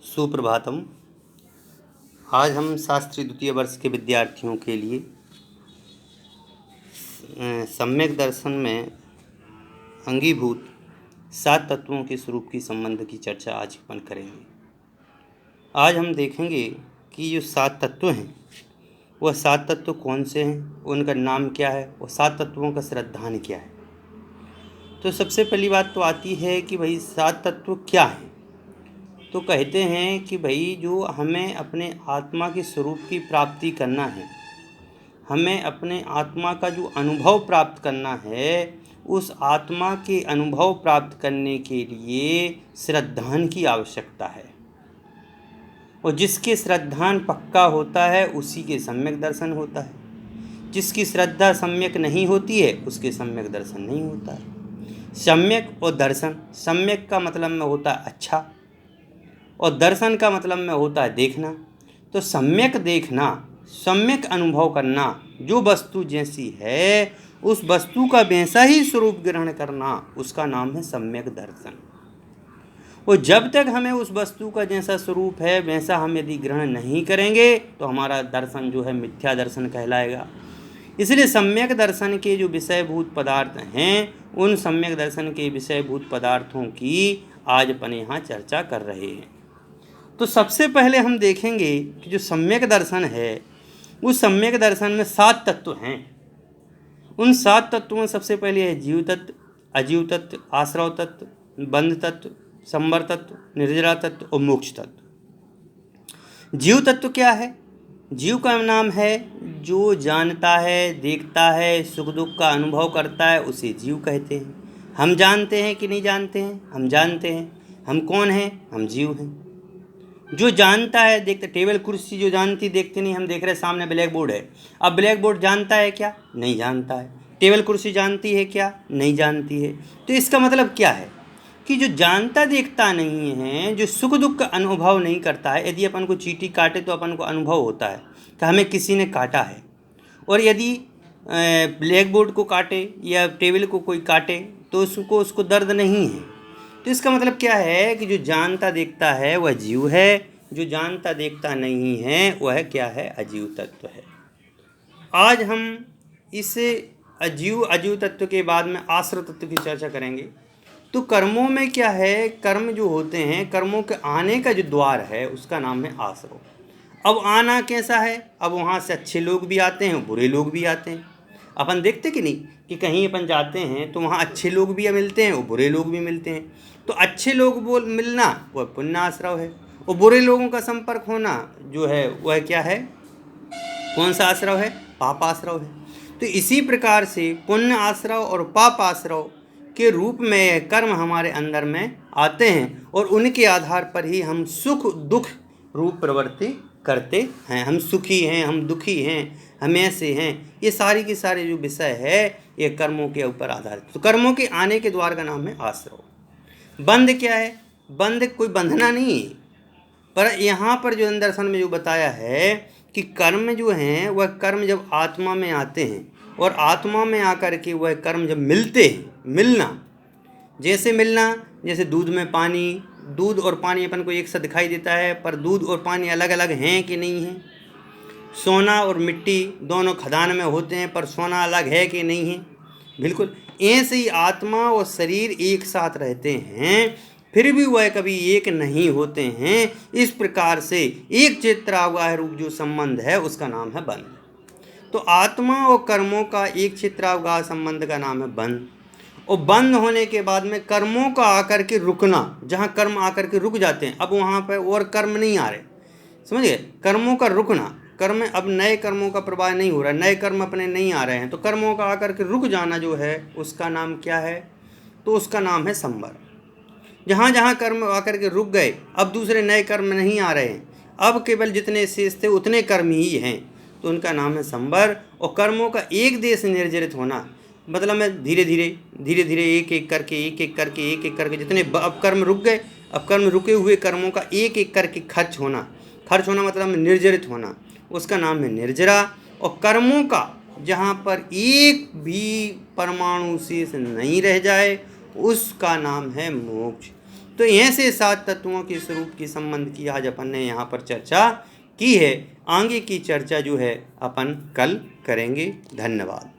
सुप्रभातम। आज हम शास्त्री द्वितीय वर्ष के विद्यार्थियों के लिए सम्यक दर्शन में अंगीभूत 7 तत्वों के स्वरूप की संबंध की चर्चा आज अपन करेंगे। आज हम देखेंगे कि जो 7 तत्व हैं वह 7 तत्व कौन से हैं, उनका नाम क्या है और 7 तत्वों का श्रद्धान क्या है। तो सबसे पहली बात तो आती है कि भाई 7 तत्व क्या हैं। तो कहते हैं कि भाई जो हमें अपने आत्मा के स्वरूप की प्राप्ति करना है, हमें अपने आत्मा का जो अनुभव प्राप्त करना है, उस आत्मा के अनुभव प्राप्त करने के लिए श्रद्धान की आवश्यकता है। और जिसके श्रद्धान पक्का होता है उसी के सम्यक दर्शन होता है। जिसकी श्रद्धा सम्यक नहीं होती है उसके सम्यक दर्शन नहीं होता है। सम्यक और दर्शन, सम्यक का मतलब में होता है अच्छा और दर्शन का मतलब में होता है देखना। तो सम्यक देखना, सम्यक अनुभव करना, जो वस्तु जैसी है उस वस्तु का वैसा ही स्वरूप ग्रहण करना, उसका नाम है सम्यक दर्शन। और जब तक हमें उस वस्तु का जैसा स्वरूप है वैसा हम यदि ग्रहण नहीं करेंगे तो हमारा दर्शन जो है मिथ्या दर्शन कहलाएगा। इसलिए सम्यक दर्शन के जो विषयभूत पदार्थ हैं, उन सम्यक दर्शन के विषयभूत पदार्थों की आज अपन यहाँ चर्चा कर रहे हैं। तो सबसे पहले हम देखेंगे कि जो सम्यक दर्शन है उस सम्यक दर्शन में 7 तत्व हैं। उन 7 तत्वों में सबसे पहले है जीव तत्व, अजीव तत्व, आश्रव तत्व, बंध तत्व, संवर तत्व, निर्जरा तत्व और मोक्ष तत्व। जीव तत्व क्या है? जीव का नाम है जो जानता है, देखता है, सुख दुख का अनुभव करता है, उसे जीव कहते हैं। हम जानते हैं कि नहीं जानते हैं? हम जानते हैं। हम कौन हैं? हम जीव हैं। जो जानता है, देखते, टेबल कुर्सी जो जानती देखते नहीं, हम देख रहे हैं सामने ब्लैक बोर्ड है। अब ब्लैक बोर्ड जानता है क्या? नहीं जानता है। टेबल कुर्सी जानती है क्या? नहीं जानती है। तो इसका मतलब क्या है कि जो जानता देखता नहीं है, जो सुख दुख का अनुभव नहीं करता है। यदि अपन को चींटी काटे तो अपन को अनुभव होता है कि हमें किसी ने काटा है, और यदि ब्लैक बोर्ड को काटे या टेबल को कोई काटे तो उसको दर्द नहीं है। तो इसका मतलब क्या है कि जो जानता देखता है वह जीव है, जो जानता देखता नहीं है वह क्या है? अजीव तत्व है। आज हम इस अजीव तत्व के बाद में आश्रव तत्व की चर्चा करेंगे। तो कर्मों में क्या है, कर्म जो होते हैं, कर्मों के आने का जो द्वार है उसका नाम है आश्रव। अब आना कैसा है? अब वहाँ से अच्छे लोग भी आते हैं, बुरे लोग भी आते हैं। अपन देखते कि नहीं कि कहीं अपन जाते हैं तो वहाँ अच्छे लोग भी मिलते हैं और बुरे लोग भी मिलते हैं। तो अच्छे लोग मिलना वह पुण्य आश्रव है, और बुरे लोगों का संपर्क होना जो है वह क्या है? कौन सा आश्रव है? पाप आश्रव है। तो इसी प्रकार से पुण्य आश्रव और पाप आश्रव के रूप में कर्म हमारे अंदर में आते हैं, और उनके आधार पर ही हम सुख दुख रूप प्रवृत्ति करते हैं। हम सुखी हैं, हम दुखी हैं, हम ऐसे हैं, ये सारी की सारी जो विषय है ये कर्मों के ऊपर आधारित। तो कर्मों के आने के द्वार का नाम है आश्रव। बंध क्या है? बंध कोई बंधना नहीं है, पर यहाँ पर जो दर्शन में जो बताया है कि कर्म जो हैं वह कर्म जब आत्मा में आते हैं और आत्मा में आकर के वह कर्म जब मिलते हैं, मिलना जैसे मिलना, जैसे दूध में पानी, दूध और पानी अपन को एक सा दिखाई देता है, पर दूध और पानी अलग अलग हैं कि नहीं हैं? सोना और मिट्टी दोनों खदान में होते हैं, पर सोना अलग है कि नहीं है? बिल्कुल ऐसे ही आत्मा और शरीर एक साथ रहते हैं, फिर भी वह कभी एक नहीं होते हैं। इस प्रकार से एक चित्रावगाह रूप जो संबंध है उसका नाम है बंध। तो आत्मा और कर्मों का एक चित्रावगाह संबंध का नाम है बंध। और बंद होने के बाद में कर्मों का आकर के रुकना, जहाँ कर्म आकर के रुक जाते हैं, अब वहाँ पर और कर्म नहीं आ रहे, समझिए, कर्मों का रुकना, कर्म अब नए कर्मों का प्रवाह नहीं हो रहा है, नए कर्म अपने नहीं आ रहे हैं, तो कर्मों का आकर के रुक जाना जो है उसका नाम क्या है? तो उसका नाम है संवर। जहाँ जहाँ कर्म आकर के रुक गए, अब दूसरे नए कर्म नहीं आ रहे हैं, अब केवल जितने शेष थे उतने कर्म ही हैं, तो उनका नाम है संवर। और कर्मों का एक देश निर्जरित होना, मतलब में धीरे धीरे एक एक करके जितने अब कर्म रुक गए, अब कर्म रुके हुए कर्मों का एक एक करके खर्च होना मतलब निर्जरित होना, उसका नाम है निर्जरा। और कर्मों का जहाँ पर एक भी परमाणु शेष नहीं रह जाए उसका नाम है मोक्ष। तो ऐसे 7 तत्वों के स्वरूप के संबंध की आज अपन ने यहाँ पर चर्चा की है। आगे की चर्चा जो है अपन कल करेंगे। धन्यवाद।